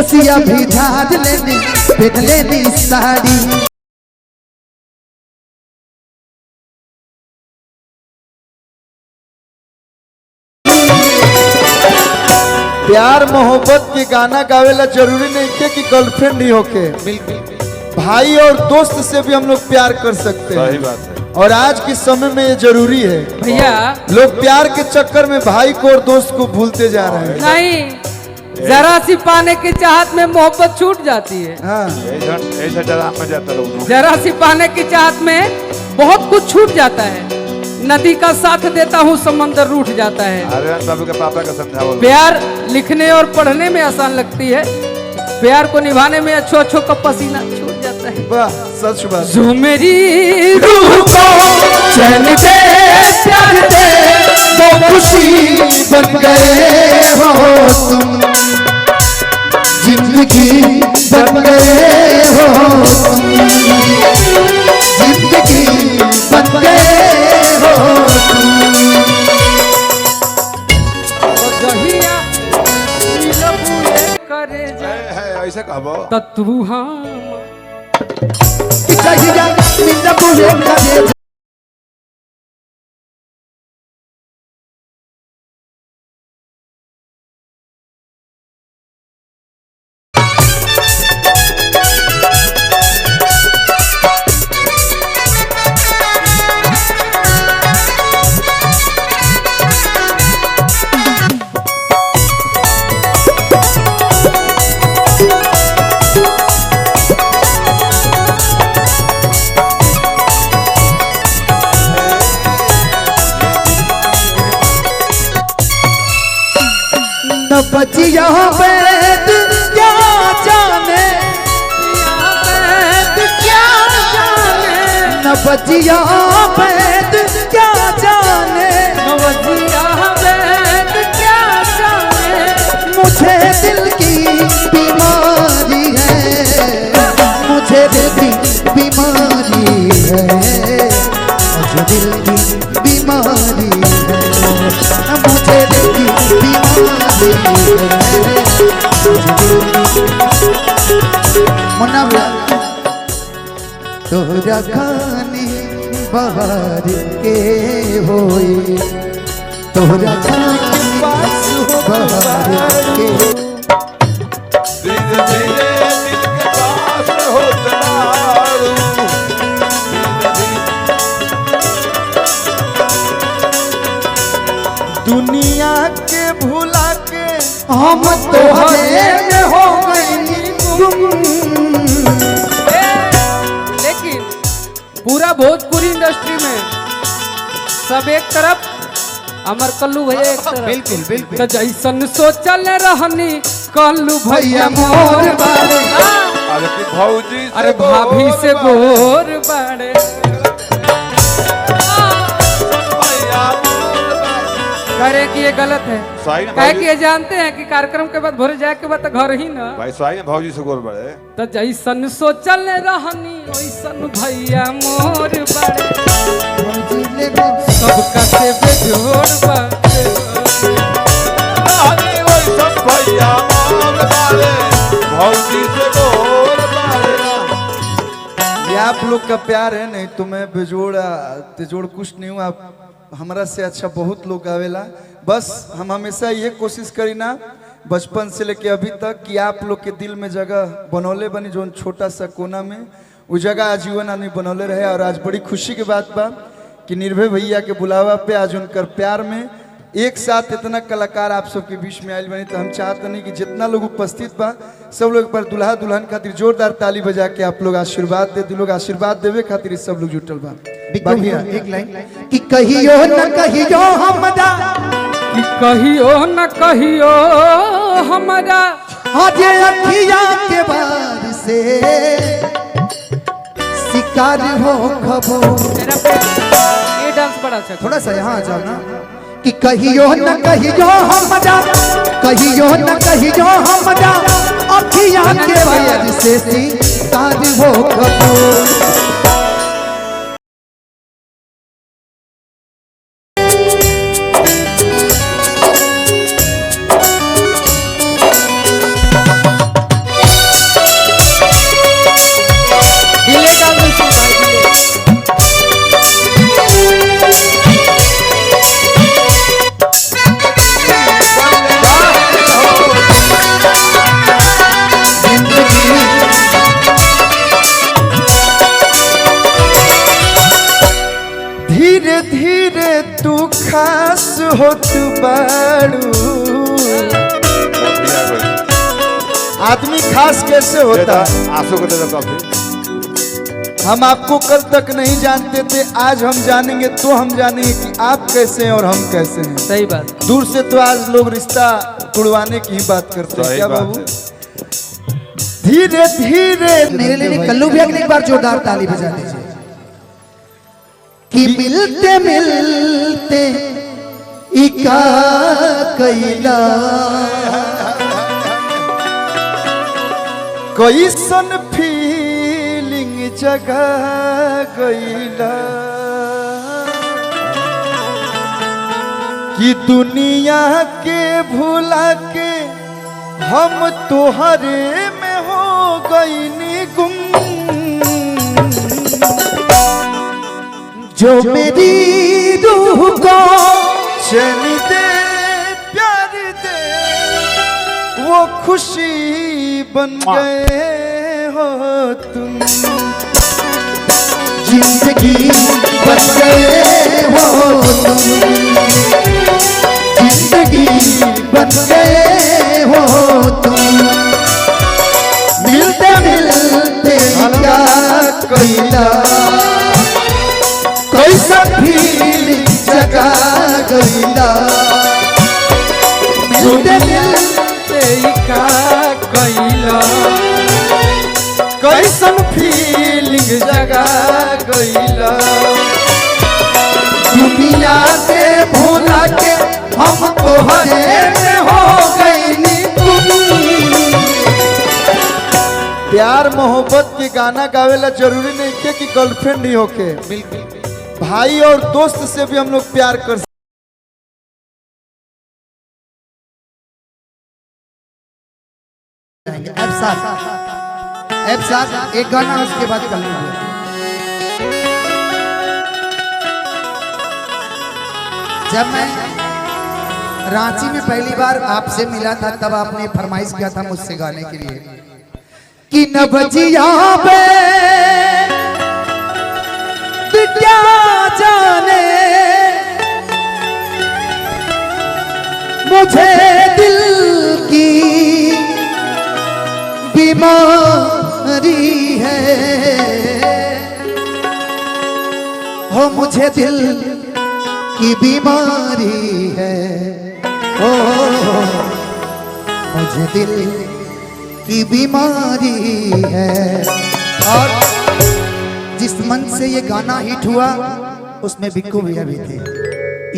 कसिया भी झाड़ लेनी पहन लेनी साड़ी। प्यार मोहब्बत के गाना गावेला जरूरी नहीं है कि गर्लफ्रेंड ही होके, भाई और दोस्त से भी हम लोग प्यार कर सकते हैं। सही बात है। और आज के समय में ये जरूरी है भैया। लोग प्यार के चक्कर में भाई को और दोस्त को भूलते जा रहे हैं। नहीं, जरा सी पाने की चाहत में मोहब्बत छूट जाती है। हाँ। ऐसा डराम में जाता लोग। जरा सी पाने की चाहत में बहुत कुछ छूट जाता है। नदी का साथ देता हूँ समंदर रूठ जाता है। अरे बाबू के पापा का समझाओ। प्यार लिखने और पढ़ने में आसान लगती है, प्यार को निभाने में अच्छो अच्छो का पसीना छूट जाता है। वाह, सच बात। जो मेरी रूह को चैन दे प्यार दे वो खुशी बन गए हो तुम, जिंदगी बन गए हो तुम, जिंदगी बन गए हो तुम। करे ऐसे कहबो तू हम बचिया बैद क्या जाने, न बचिया बैद क्या जाने, मुझे दिल की बीमारी है, मुझे दिल की बीमारी है, मुझे दिल की बीमारी है, मुझे दिल की बीमारी है। तोरा खानी बाहर के होई, तोरा खानी बाहर के धीरे धीरे दिल के पास होता दुनिया के भुला के हम तोहरे में हो गए गुम। लेकिन पूरा भोजपुरी इंडस्ट्री में सब एक तरफ, अमर कल्लू भैया एक तरफ। बिल्कुल बिल्कुल। तो जैसन सोचल रहनी कल्लू भैया मोर बारे, अरे भौजी अरे भाभी से गोर बाड़े। करे कि ये गलत है, कहे कि ये जानते हैं कि कार्यक्रम के बाद भोरे जाए के बाद तो घर ही ना भाई स्वाई में भौजी से गोर बड़े। तो जैसन सोचल रहनी वैसन भैया मोर बड़े, सबका से बेजोड़ बाटे। वैसन भैया मोर बड़े, भौजी से गोर बड़े। ये आप लोग का प्यार है, नहीं तुम्हें बेजोड़ तेजोड़ कुछ नहीं हुआ। हमरा से अच्छा बहुत लोग आवेला। बस हम हमेशा ये कोशिश करी ना बचपन से लेके अभी तक कि आप लोग के दिल में जगह बनौले बनी, जो छोटा सा कोना में वो जगह आजीवन आदमी बनौले रहे। और आज बड़ी खुशी की बात बा कि निर्भय भैया के बुलावा पे आज उनकर प्यार में एक साथ इतना कलाकार आप सबके बीच में आयल बनी। तो हम चाहते नहीं कि जितना लोग उपस्थित बा सब लोग पर दुल्हा दुल्हन खातिर जोरदार ताली बजा के आप लोग आशीर्वाद दे। लोग आशीर्वाद देवे खातिर सब लोग जुटल बा। एक लाइन कि कहियो न कहियो हमरा, कि कहियो न कहियो हमरा, आज अखिया के बार से शिकार हो खबो। ये डांस बड़ा अच्छा, थोड़ा सा यहाँ आ जाओ ना। कि कहियो न कहियो हमरा, कहियो न कहियो हमरा, अखिया के बार से शिकार हो खबो। तू खास होत बाड़ू। बढ़िया गई। आदमी खास कैसे होता? आंसू को दे दो कॉफी। हम आपको कल तक नहीं जानते थे, आज हम जानेंगे तो हम जानेंगे कि आप कैसे हैं और हम कैसे हैं। सही बात। दूर से तो आज लोग रिश्ता तुड़वाने की ही बात करते हैं, सही क्या बात बाबू? है। धीरे धीरे मेरे लिए कल्लू भैया के लिए एक बार जोरदार ताली बजा दीजिए। कि मिलते मिलते इका कैला कैसन फीलिंग जगा गईला कि दुनिया के भुला के हम तोहरे में हो गईनी गुम। जो मेरी रूह को चैन दे प्यार दे वो खुशी बन गए हो तुम। जिंदगी बन गए हो तुम, जिंदगी बन गए हो तुम। मिलते मिलते क्या कैला कैसा फीलिंग जगा गईला। मिलते मिलते का कैला कैसन फीलिंग जगा गईला। दुनिया से भूला के हम तोहरे में हो गईनी गुम। प्यार मोहब्बत के गाना गावेला जरूरी नहीं है कि गर्लफ्रेंड ही होके, भाई और दोस्त से भी हम लोग प्यार कर अब साथ एक गाना उसके बाद कर लेंगे। जब मैं रांची में पहली बार आपसे मिला था तब आपने फरमाइश किया था मुझसे गाने के लिए कि न बजिया बे क्या जाने मुझे दिल की बीमारी है। हो मुझे दिल की बीमारी है। हो मुझे दिल की बीमारी है। और जिस मन से ये गाना हिट हुआ उसमें बिक्कू भैया भी थे।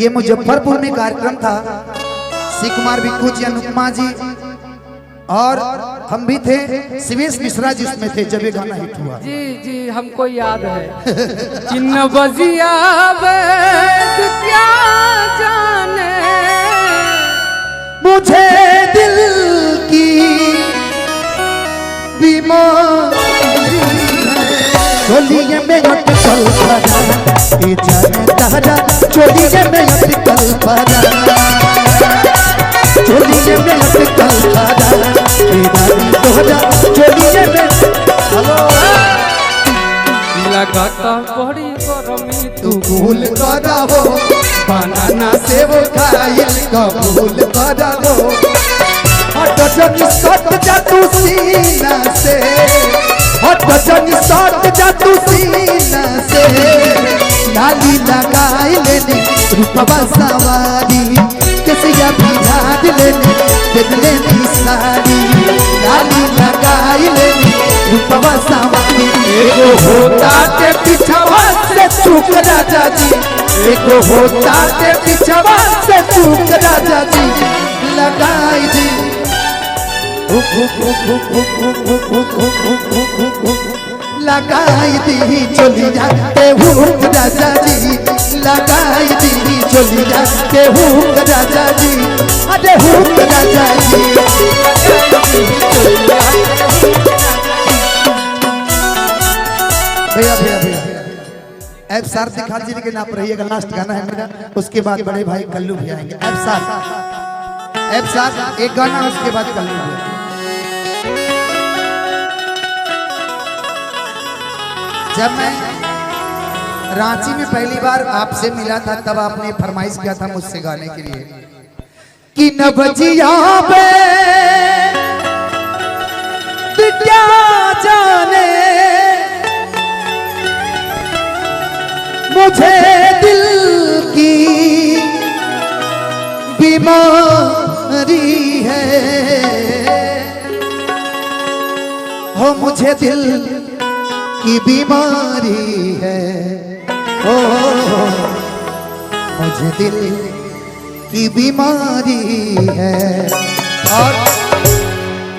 ये मुजफ्फरपुर में कार्यक्रम था, श्री कुमार बिक्कू जी, अनुपमा जी और हम भी थे, शिवेश मिश्रा जी उसमें थे जब ये गाना हिट हुआ। जी जी हमको याद है। चिन्न बजिया वेद क्या जाने मुझे दिल की बीमारी है। चोलिए में अटकल पड़ा ये जाने तारा, चोलिए में अटकल पड़ा, चोलिए में अटकल पड़ा ये जाने तोहरा, चोलिए में। हेलो लगाता बड़ी गरमी तू भूल करा हो बनाना से वो खाइल कबूल करा हो। हट जन सट जा तू सीना से, हट जन सट जा तू सीना से। लाली लगाई लेने रूपवा सवारी, किसिया बिहार लेने बदले दी साड़ी। लाली लगाई लेने रूपवा सवारी। एगो होता ते पिछवा से चूक राजा जी, एगो होता ते पिछवा से चूक राजा जी। लगाई दी लगाई दी चली जाते हुक राजा जी, लगाई दी चली जाते हुक राजा जी। अरे हुक राजा जी भैया भैया भैया अब सार दिखा दीजिए, लेकिन आप रहिएगा, लास्ट गाना है मेरा, उसके बाद बड़े भाई कल्लू भी आएंगे। अब सार एक गाना उसके बाद कल्लू भी। जब मैं रांची में पहली बार आपसे मिला था, तब आपने फरमाइश किया था मुझसे गाने के लिए कि न बजिया बे क्या जाने मुझे दिल की बीमारी है, हो मुझे दिल की बीमारी है, हो मुझे दिल की बीमारी है। और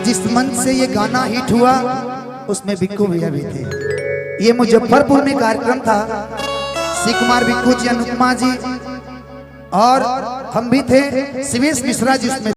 जिस मन से ये गाना हिट हुआ उसमें बिक्कू भैया भी थे। ये मुजफ्फरपुर में कार्यक्रम था, शिव कुमार बिक्कू जी, अनुपमा जी और हम भी थे, शिवेश मिश्रा जी उसमें